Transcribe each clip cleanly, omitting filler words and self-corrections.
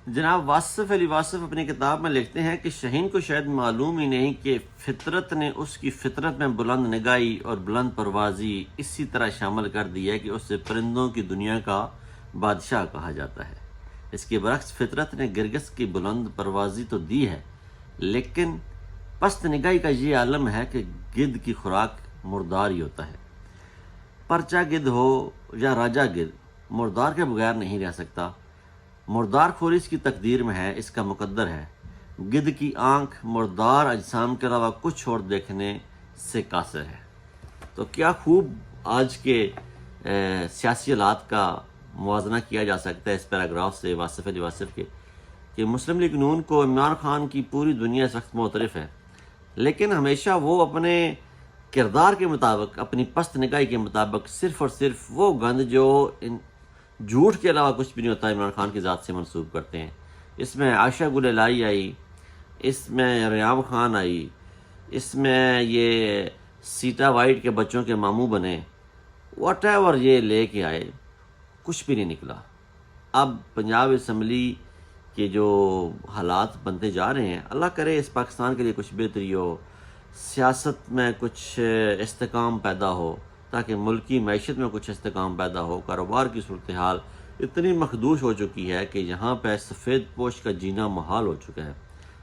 جناب واصف علی واصف اپنی کتاب میں لکھتے ہیں کہ شہین کو شاید معلوم ہی نہیں کہ فطرت نے اس کی فطرت میں بلند نگاہی اور بلند پروازی اسی طرح شامل کر دی ہے کہ اسے پرندوں کی دنیا کا بادشاہ کہا جاتا ہے۔ اس کے برعکس فطرت نے گرگس کی بلند پروازی تو دی ہے، لیکن پست نگاہی کا یہ عالم ہے کہ گدھ کی خوراک مردار ہی ہوتا ہے۔ پرچہ گدھ ہو یا راجہ گدھ مردار کے بغیر نہیں رہ سکتا۔ مردار خوری اس کی تقدیر میں ہے، اس کا مقدر ہے۔ گدھ کی آنکھ مردار اجسام کے علاوہ کچھ اور دیکھنے سے قاصر ہے۔ تو کیا خوب آج کے سیاسی حالات کا موازنہ کیا جا سکتا ہے اس پیراگراف سے واصف علی واصف کے، کہ مسلم لیگ نون کو عمران خان کی پوری دنیا اس وقت معترف ہے، لیکن ہمیشہ وہ اپنے کردار کے مطابق، اپنی پست نگاہی کے مطابق صرف اور صرف وہ گند جو جھوٹ کے علاوہ کچھ بھی نہیں ہوتا عمران خان کی ذات سے منسوب کرتے ہیں۔ اس میں عائشہ گل الہی آئی، اس میں ریام خان آئی، اس میں یہ سیٹا وائٹ کے بچوں کے ماموں بنے، واٹ ایور یہ لے کے آئے، کچھ بھی نہیں نکلا۔ اب پنجاب اسمبلی کے جو حالات بنتے جا رہے ہیں، اللہ کرے اس پاکستان کے لیے کچھ بہتری ہو، سیاست میں کچھ استحکام پیدا ہو، تاکہ ملکی معیشت میں کچھ استحکام پیدا ہو۔ کاروبار کی صورتحال اتنی مخدوش ہو چکی ہے کہ یہاں پہ سفید پوش کا جینا محال ہو چکا ہے۔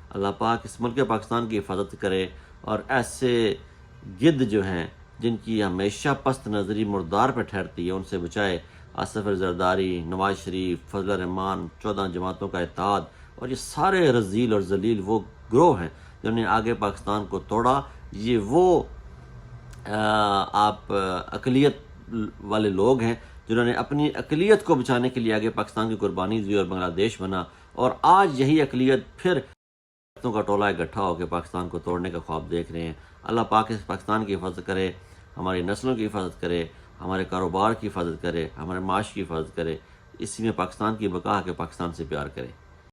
اللہ پاک اس ملک پاکستان کی حفاظت کرے اور ایسے گدھ جو ہیں جن کی ہمیشہ پست نظری مردار پہ ٹھہرتی ہے ان سے بچائے۔ آصف علی زرداری، نواز شریف، فضل الرحمان، 14 جماعتوں کا اتحاد اور یہ سارے رذیل اور ذلیل وہ گروہ ہیں جنہوں نے آگے پاکستان کو توڑا۔ یہ وہ آپ اقلیت والے لوگ ہیں جنہوں نے اپنی اقلیت کو بچانے کے لیے آگے پاکستان کی قربانی دی اور بنگلہ دیش بنا، اور آج یہی اقلیت پھر کا ٹولہ اکٹھا ہو کے پاکستان کو توڑنے کا خواب دیکھ رہے ہیں۔ اللہ پاک اس پاکستان کی حفاظت کرے، ہماری نسلوں کی حفاظت کرے، ہمارے کاروبار کی حفاظت کرے، ہمارے معاش کی حفاظت کرے، اسی میں پاکستان کی بقا ہے کہ پاکستان سے پیار کرے۔